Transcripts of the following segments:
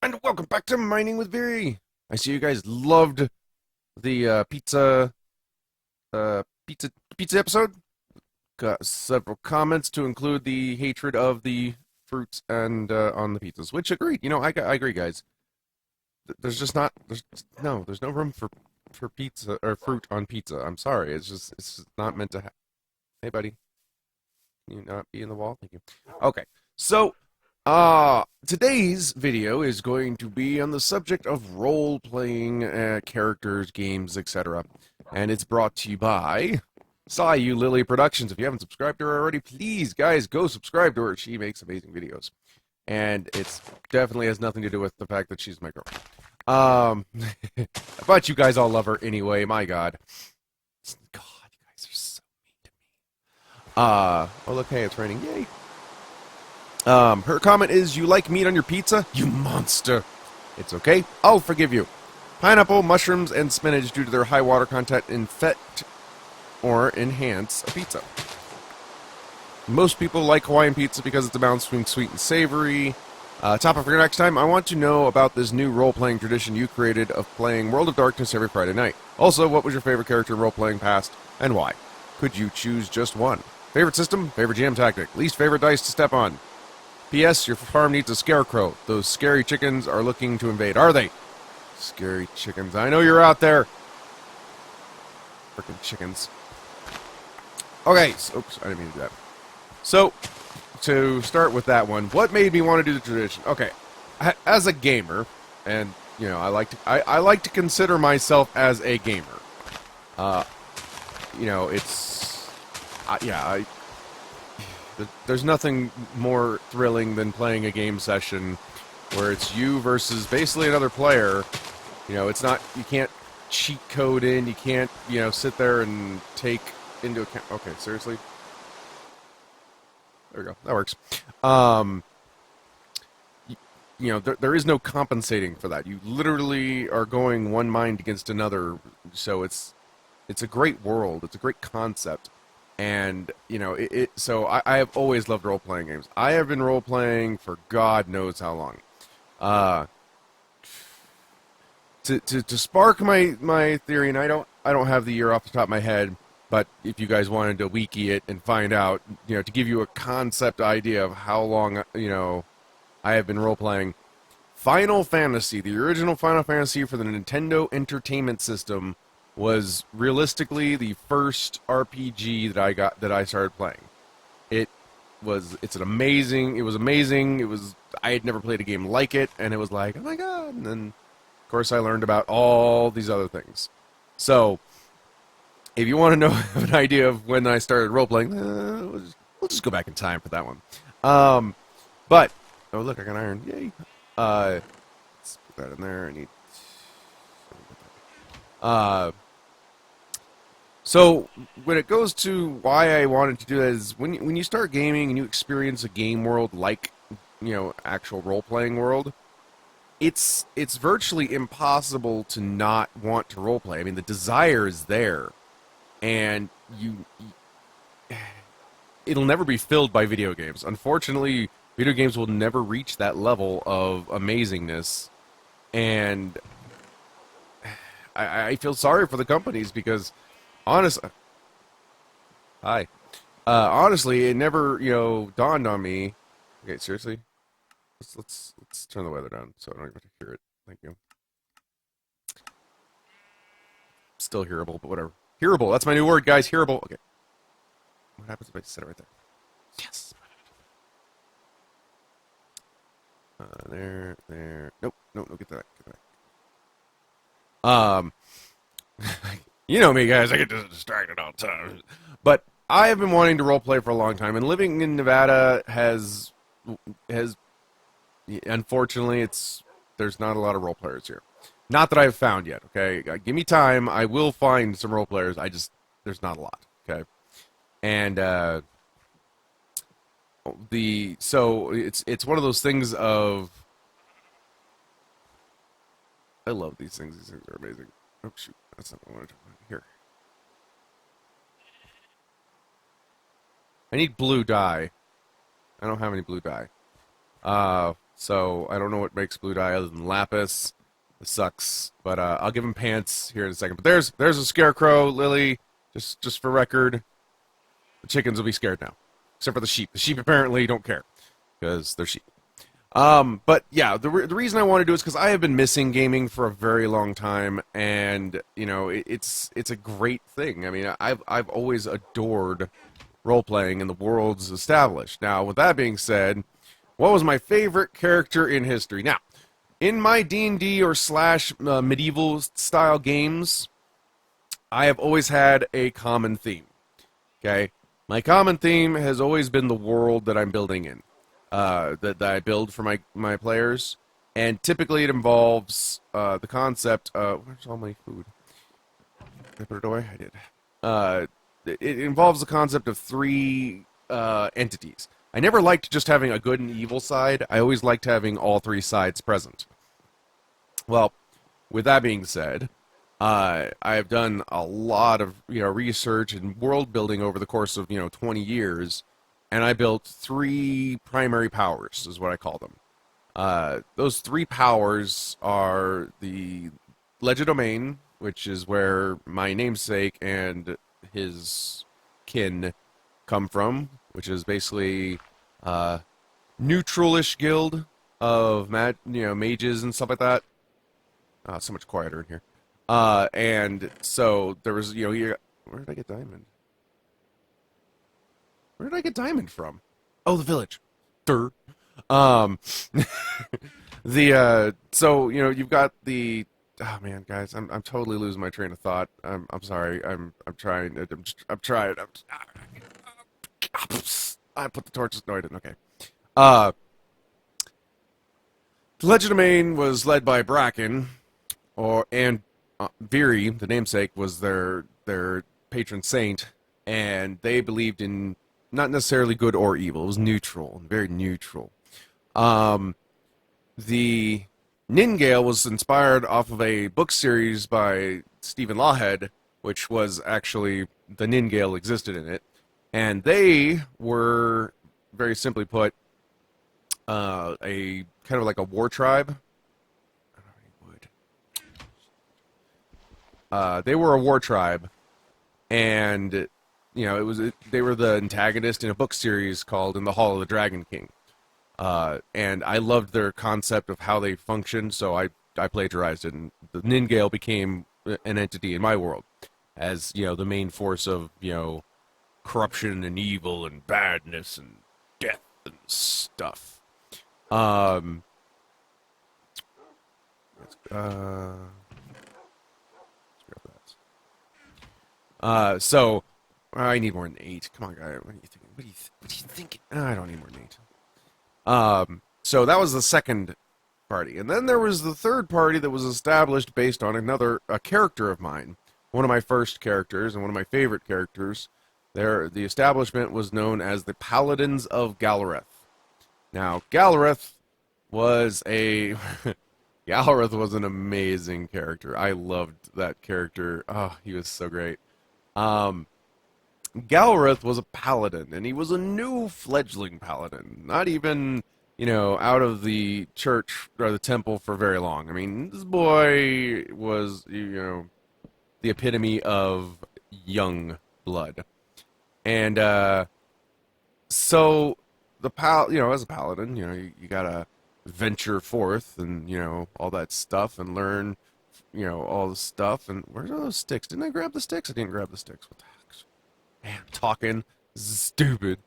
And welcome back to Mining with Virii. I see you guys loved the pizza episode. Got several comments to include the hatred of the fruits and on the pizzas, which agreed. I agree, guys. There's just not there's no room for pizza or fruit on pizza. I'm sorry. It's just not meant to. Hey, buddy, can you not be in the wall? Thank you. Okay, so today's video is going to be on the subject of role-playing characters, games, etc. And it's brought to you by Sayu Lily Productions. If you haven't subscribed to her already, please, guys, go subscribe to her. She makes amazing videos. And it's definitely has nothing to do with the fact that she's my girl. But you guys all love her anyway, my god. God, you guys are so mean to me. Oh look, hey, it's raining. Yay. Her comment is, "You like meat on your pizza? You monster." It's okay. I'll forgive you. Pineapple, mushrooms, and spinach, due to their high water content, infect or enhance a pizza. Most people like Hawaiian pizza because it's a balance between sweet and savory. Topic for next time, I want to know about this new role-playing tradition you created of playing World of Darkness every Friday night. Also, what was your favorite character in role-playing past, and why? Could you choose just one? Favorite system? Favorite GM tactic? Least favorite dice to step on? P.S. Your farm needs a scarecrow. Those scary chickens are looking to invade. Are they? Scary chickens. I know you're out there. Frickin' chickens. Okay. So, oops, I didn't mean to do that. So, to start with that one, what made me want to do the tradition? Okay. As a gamer, and, I like to consider myself as a gamer. It's... There's nothing more thrilling than playing a game session where it's you versus basically another player. It's not, you can't cheat code in, you can't, sit there and take into account. Okay, seriously? There we go. That works. There is no compensating for that. You literally are going one mind against another. So it's a great world. It's a great concept. And, so I have always loved role-playing games. I have been role-playing for God knows how long. To spark my theory, and I don't have the year off the top of my head, but if you guys wanted to wiki it and find out, to give you a concept idea of how long, I have been role-playing, Final Fantasy, the original Final Fantasy for the Nintendo Entertainment System, was realistically the first RPG that I started playing. It was amazing. I had never played a game like it, and it was like, oh my god. And then of course I learned about all these other things. So if you want to know an idea of when I started role playing, we'll just go back in time for that one. But oh look, I got iron. Yay. Let's put that in there. I need So when it goes to why I wanted to do that is when you start gaming and you experience a game world like, actual role-playing world, it's virtually impossible to not want to role-play. I mean, the desire is there, and it'll never be filled by video games. Unfortunately, video games will never reach that level of amazingness, and I feel sorry for the companies because honestly, hi. Honestly, it never, dawned on me. Okay, seriously, let's turn the weather down so I don't even have to hear it. Thank you. Still hearable, but whatever. Hearable. That's my new word, guys. Hearable. Okay. What happens if I set it right there? Yes. There. Nope. No. Get that. You know me, guys. I get distracted all the time. But I have been wanting to roleplay for a long time, and living in Nevada has unfortunately there's not a lot of role players here. Not that I've found yet. Okay, give me time. I will find some role players. There's not a lot. Okay, and so it's one of those things of I love these things. These things are amazing. Oh shoot, that's not what I wanted to do. Here. I need blue dye. I don't have any blue dye. so I don't know what makes blue dye other than lapis. It sucks, but I'll give him pants here in a second. But there's a scarecrow, Lily. Just for record, the chickens will be scared now, except for the sheep. The sheep apparently don't care because they're sheep. But yeah, the reason I want to do it is because I have been missing gaming for a very long time, and you know it's a great thing. I mean, I've always adored role playing, and the world's established. Now, with that being said, what was my favorite character in history? Now, in my D&D or slash medieval style games, I have always had a common theme. Okay, my common theme has always been the world that I'm building in. That I build for my players, and typically it involves the concept of where's all my food? Did I put it away? I did. It involves the concept of three entities. I never liked just having a good and evil side. I always liked having all three sides present. Well, with that being said, I have done a lot of research and world building over the course of 20 years. And I built three primary powers, is what I call them. Those three powers are the Legerdemain, which is where my namesake and his kin come from, which is basically neutralish guild of mages and stuff like that. So much quieter in here. And so there was, where did I get diamond? Where did I get diamond from? Oh, the village. Thurs. So you've got the. Oh man, guys, I'm totally losing my train of thought. I'm sorry. I'm trying. I'm trying. I put the torches. No, I didn't. Okay. The Legerdemain was led by Bracken, and Virii, the namesake, was their patron saint, and they believed in not necessarily good or evil. It was neutral, very neutral. The Ningale was inspired off of a book series by Stephen Lawhead, which was actually the Ningale existed in it, and they were, very simply put, a kind of like a war tribe. I don't know any wood. They were a war tribe, and they were the antagonist in a book series called In the Hall of the Dragon King. And I loved their concept of how they functioned, so I plagiarized it, and the Ningale became an entity in my world as, the main force of, corruption and evil and badness and death and stuff. Let's grab that. So I need more than 8. Come on, guy. What are you thinking? What are you thinking? I don't need more than 8. So that was the second party. And then there was the third party that was established based on a character of mine. One of my first characters and one of my favorite characters. The establishment was known as the Paladins of Gallereth. Now, Gallereth was Gallereth was an amazing character. I loved that character. Oh, he was so great. Gallereth was a paladin, and he was a new fledgling paladin. Not even, out of the church or the temple for very long. I mean, this boy was, the epitome of young blood. And, so, as a paladin, you gotta venture forth and, all that stuff and learn, all the stuff. And where's all those sticks? Didn't I grab the sticks? I didn't grab the sticks. What the heck? Man, I'm talking. This is stupid.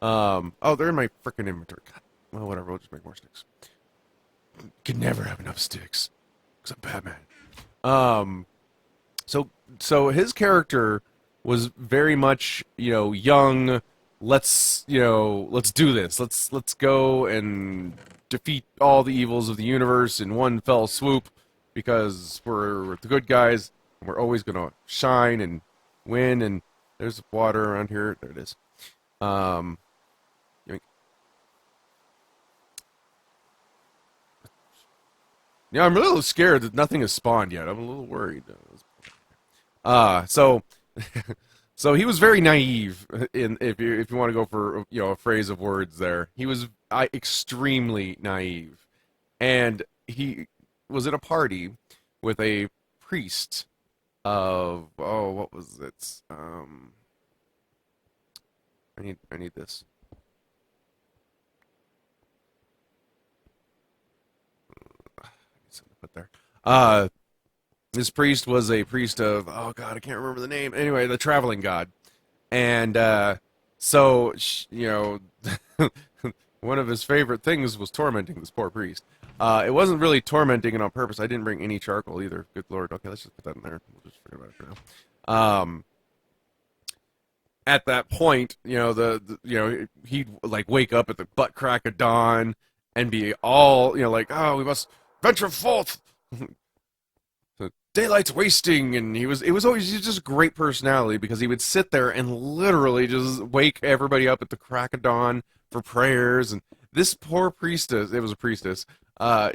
Oh, they're in my freaking inventory. God. Well, whatever. We'll just make more sticks. Could never have enough sticks. Because I'm Batman. So his character was very much, young. Let's do this. Let's go and defeat all the evils of the universe in one fell swoop, because we're the good guys and we're always gonna shine and win. And there's water around here. There it is. Yoink. I'm a little scared that nothing has spawned yet. I'm a little worried. So he was very naive. If you want to go for a phrase of words, there he was extremely naive, and he was at a party with a priest of, oh, what was it? I need this. Something to put there. This priest was a priest of, oh god, I can't remember the name. Anyway, the traveling god, and so one of his favorite things was tormenting this poor priest. It wasn't really tormenting it on purpose. I didn't bring any charcoal either. Good lord. Okay, let's just put that in there. We'll just forget about it for now. At that point, he'd like wake up at the butt crack of dawn and be all, like, oh, we must venture forth. The daylight's wasting, and he was just a great personality because he would sit there and literally just wake everybody up at the crack of dawn for prayers. And this poor priestess, it was a priestess,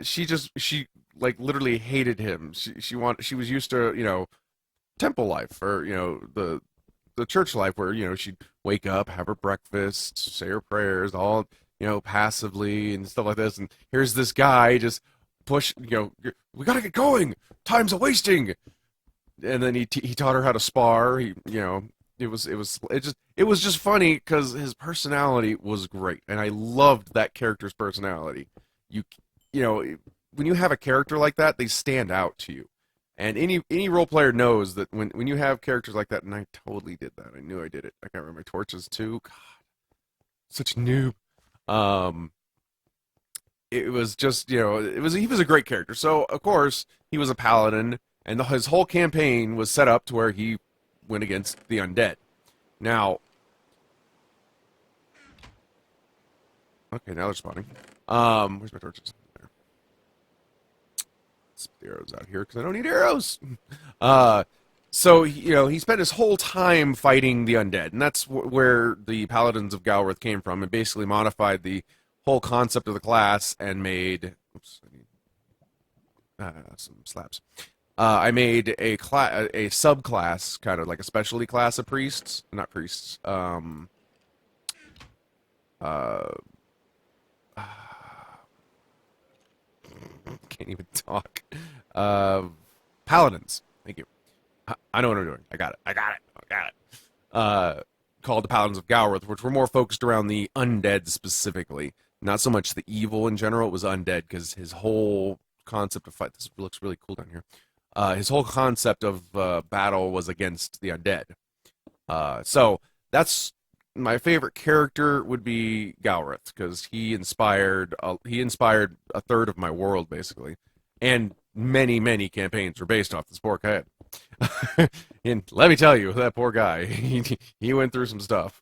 she like literally hated him. She was used to, temple life, or the church life, where she'd wake up, have her breakfast, say her prayers, all passively and stuff like this. And here's this guy just push, we gotta get going, time's a wasting. And then he taught her how to spar. It was just funny because his personality was great, and I loved that character's personality. When you have a character like that, they stand out to you. And any role player knows that when you have characters like that, and I totally did that. I knew I did it. I can't remember my torches too. God, such a noob. It was just, he was a great character. So of course he was a paladin, and his whole campaign was set up to where he went against the undead. Now, okay, now they're spawning. Where's my torches? Spit the arrows out here because I don't need arrows. So he spent his whole time fighting the undead, and that's where the Paladins of Galworth came from, and basically modified the whole concept of the class and made. Oops, I need some slabs. I made a subclass, kind of like a specialty class of priests, not priests. Can't even talk. Paladins. Thank you. I know what I'm doing. I got it. Called the Paladins of Galworth, which were more focused around the undead specifically. Not so much the evil in general. It was undead, because his whole concept of fight. This looks really cool down here. His whole concept of battle was against the undead. So that's my favorite character would be Galworth, because he inspired a third of my world, basically, and many campaigns were based off this poor kid. And let me tell you, that poor guy, he went through some stuff.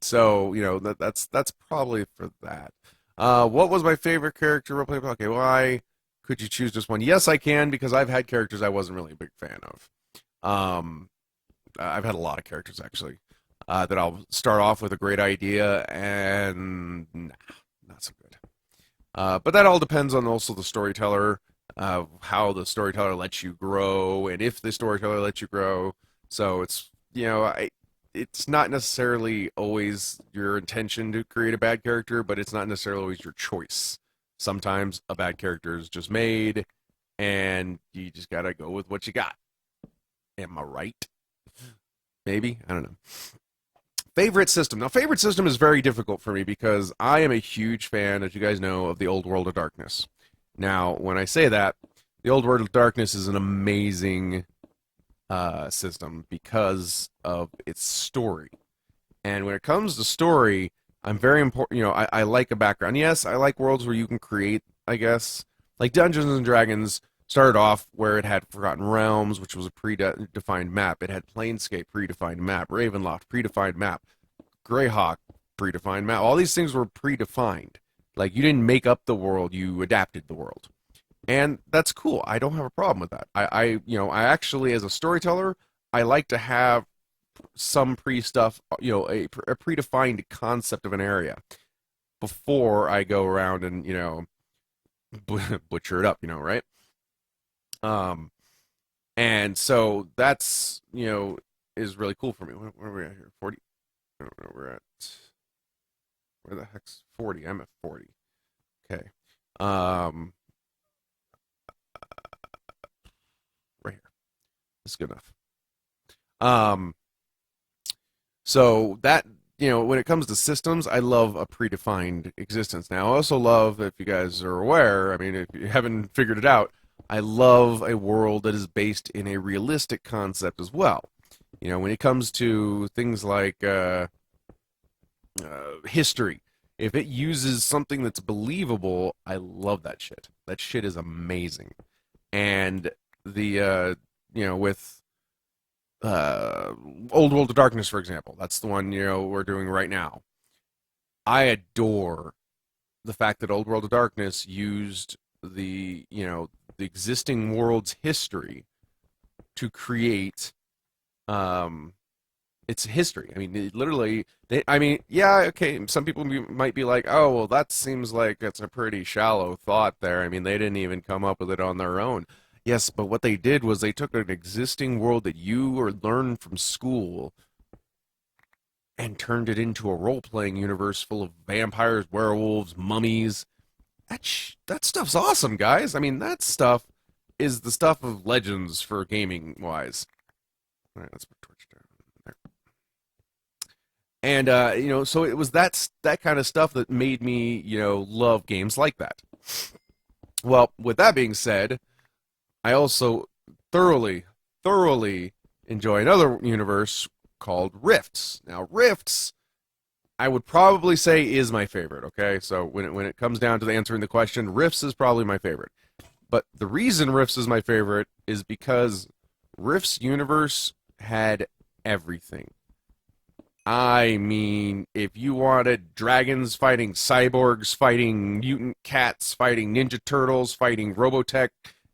So that's probably for that. What was my favorite character roleplay? Okay, why could you choose just one? Yes, I can, because I've had characters I wasn't really a big fan of. I've had a lot of characters, actually, that I'll start off with a great idea and nah, not so good. But that all depends on also the storyteller, how the storyteller lets you grow, and if the storyteller lets you grow. So it's it's not necessarily always your intention to create a bad character, but it's not necessarily always your choice. Sometimes a bad character is just made, and you just gotta go with what you got. Am I right? Maybe? I don't know. Favorite system. Now, favorite system is very difficult for me because I am a huge fan, as you guys know, of the Old World of Darkness. Now, when I say that, the Old World of Darkness is an amazing system because of its story. And when it comes to story, I'm very important. I like a background. Yes, I like worlds where you can create, I guess. Like Dungeons and Dragons started off where it had Forgotten Realms, which was a predefined map. It had Planescape, predefined map. Ravenloft, predefined map. Greyhawk, predefined map. All these things were predefined. Like, you didn't make up the world, you adapted the world. And that's cool. I don't have a problem with that. I actually, as a storyteller, I like to have some stuff, a predefined concept of an area before I go around and, butcher it up, right? And so that's, is really cool for me. Where are we at here? 40? I don't know where we're at. Where the heck's 40? I'm at 40. Okay. Um, right here. That's good enough. So that, when it comes to systems, I love a predefined existence. Now, I also love, if you guys are aware, I mean, if you haven't figured it out, I love a world that is based in a realistic concept as well. When it comes to things like history, if it uses something that's believable, I love that shit. That shit is amazing. And with Old World of Darkness, for example, that's the one we're doing right now. I adore the fact that Old World of Darkness used the existing world's history to create its history. I mean, literally, yeah, okay, some people might be like, oh, well, that seems like it's a pretty shallow thought there. I mean, they didn't even come up with it on their own. Yes, but what they did was they took an existing world that you or learned from school and turned it into a role-playing universe full of vampires, werewolves, mummies. That stuff's awesome, guys. I mean, that stuff is the stuff of legends for gaming-wise. All right, let's put torch down there. And so it was that kind of stuff that made me, love games like that. Well, with that being said, I also thoroughly enjoy another universe called Rifts. Now, Rifts, I would probably say is my favorite. Okay, so when it comes down to answering the question, Rifts is probably my favorite. But the reason Rifts is my favorite is because Rifts universe had everything. I mean, if you wanted dragons fighting cyborgs, fighting mutant cats, fighting Ninja Turtles, fighting Robotech,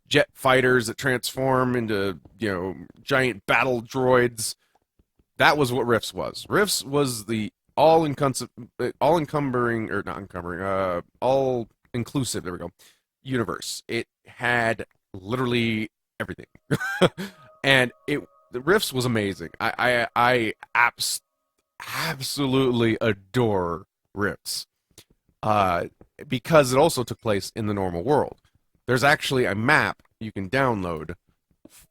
jet fighters that transform into, giant battle droids, that was what Rifts was. Rifts was the all-encumbering, or not encumbering, all-inclusive, there we go, universe. It had literally everything. And the Rifts was amazing. I absolutely adore Rifts. Because it also took place in the normal world. There's actually a map you can download.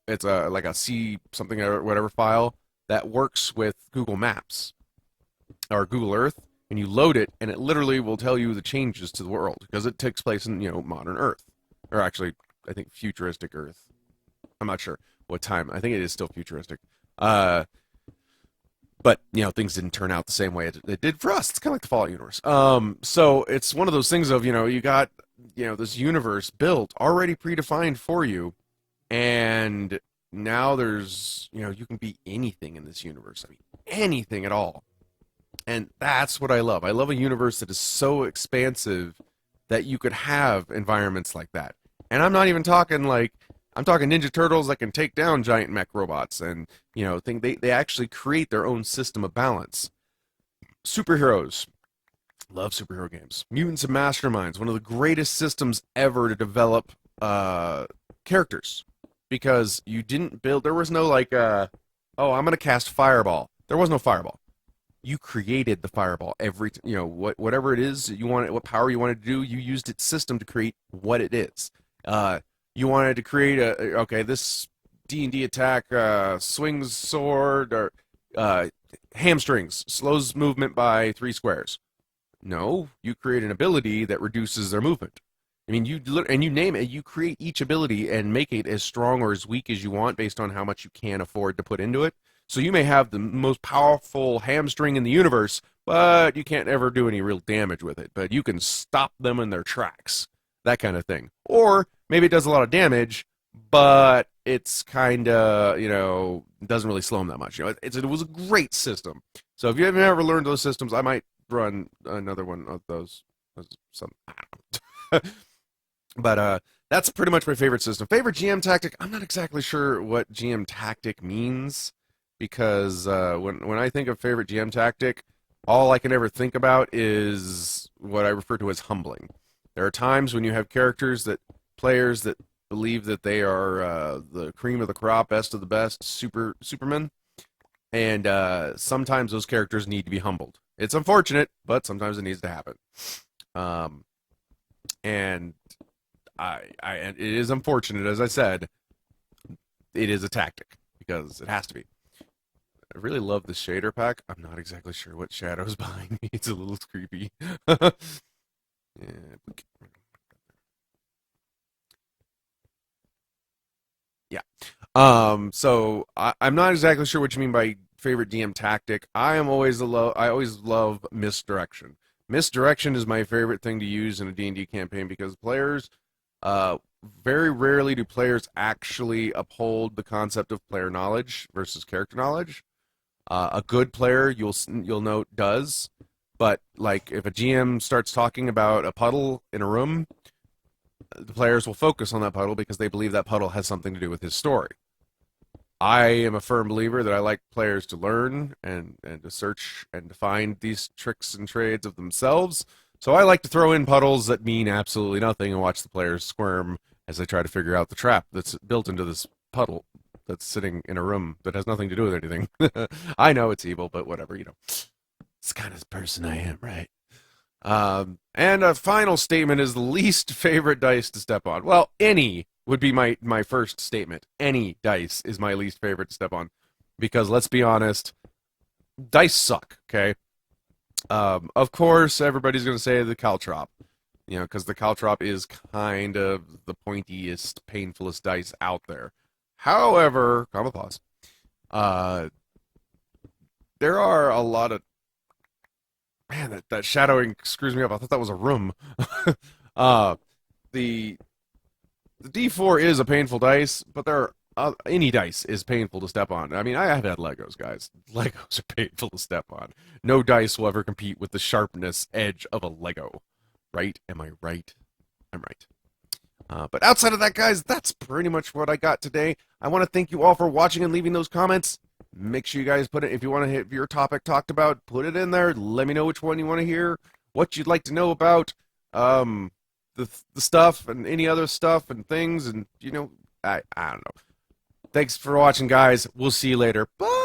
It's like a C something or whatever file that works with Google Maps or Google Earth, and you load it, and it literally will tell you the changes to the world because it takes place in modern Earth, or actually I think futuristic Earth. I'm not sure what time. I think it is still futuristic. But things didn't turn out the same way it did for us. It's kind of like the Fallout universe. So it's one of those things of you got this universe built already predefined for you, and now there's you can be anything in this universe. I mean, anything at all, and that's what I love. I love a universe that is so expansive that you could have environments like that. And I'm not even talking I'm talking Ninja Turtles that can take down giant mech robots, and they actually create their own system of balance. Superheroes, love superhero games. Mutants and Masterminds, one of the greatest systems ever to develop characters, because you didn't build. There was no I'm gonna cast Fireball. There was no Fireball. You created the Fireball. Whatever it is you wanted, what power you wanted to do, you used its system to create what it is. You wanted to create this D&D attack swings sword or hamstrings, slows movement by 3 squares. No, you create an ability that reduces their movement. I mean, you name it. You create each ability and make it as strong or as weak as you want based on how much you can afford to put into it. So you may have the most powerful hamstring in the universe, but you can't ever do any real damage with it. But you can stop them in their tracks, that kind of thing. Or maybe it does a lot of damage, but it's kind of, doesn't really slow them that much. It was a great system. So if you haven't ever learned those systems, I might run another one of those. But that's pretty much my favorite system. Favorite GM tactic? I'm not exactly sure what GM tactic means, because when I think of favorite GM tactic, all I can ever think about is what I refer to as humbling. There are times when you have players that believe that they are the cream of the crop, best of the best, supermen, and sometimes those characters need to be humbled. It's unfortunate, but sometimes it needs to happen. Um, and it is unfortunate, as I said, it is a tactic because it has to be. I really love the shader pack. I'm not exactly sure what shadow's behind me. It's a little creepy. Yeah. Yeah. So I'm not exactly sure what you mean by favorite DM tactic. I always love misdirection. Misdirection is my favorite thing to use in a D&D campaign because players, uh, very rarely do players actually uphold the concept of player knowledge versus character knowledge. A good player, you'll note, does, but like if a GM starts talking about a puddle in a room, the players will focus on that puddle because they believe that puddle has something to do with his story. I am a firm believer that I like players to learn and to search and to find these tricks and trades of themselves. So I like to throw in puddles that mean absolutely nothing and watch the players squirm as they try to figure out the trap that's built into this puddle that's sitting in a room that has nothing to do with anything. I know it's evil, but whatever, It's the kind of person I am, right? And a final statement is the least favorite dice to step on. Well, any would be my first statement. Any dice is my least favorite to step on. Because let's be honest, dice suck, okay? Of course, everybody's going to say the caltrop. Because the caltrop is kind of the pointiest, painfulest dice out there. However, comma pause. There are a lot of man, that shadowing screws me up. I thought that was a room. uh, the the D4 is a painful dice, but any dice is painful to step on. I mean, I have had Legos, guys. Legos are painful to step on. No dice will ever compete with the sharpness edge of a Lego. Right? Am I right? I'm right. But outside of that, guys, that's pretty much what I got today. I want to thank you all for watching and leaving those comments. Make sure you guys put it, if you want to have your topic talked about, put it in there. Let me know which one you want to hear, what you'd like to know about, the stuff and any other stuff and things, and I don't know. Thanks for watching, guys. We'll see you later. Bye.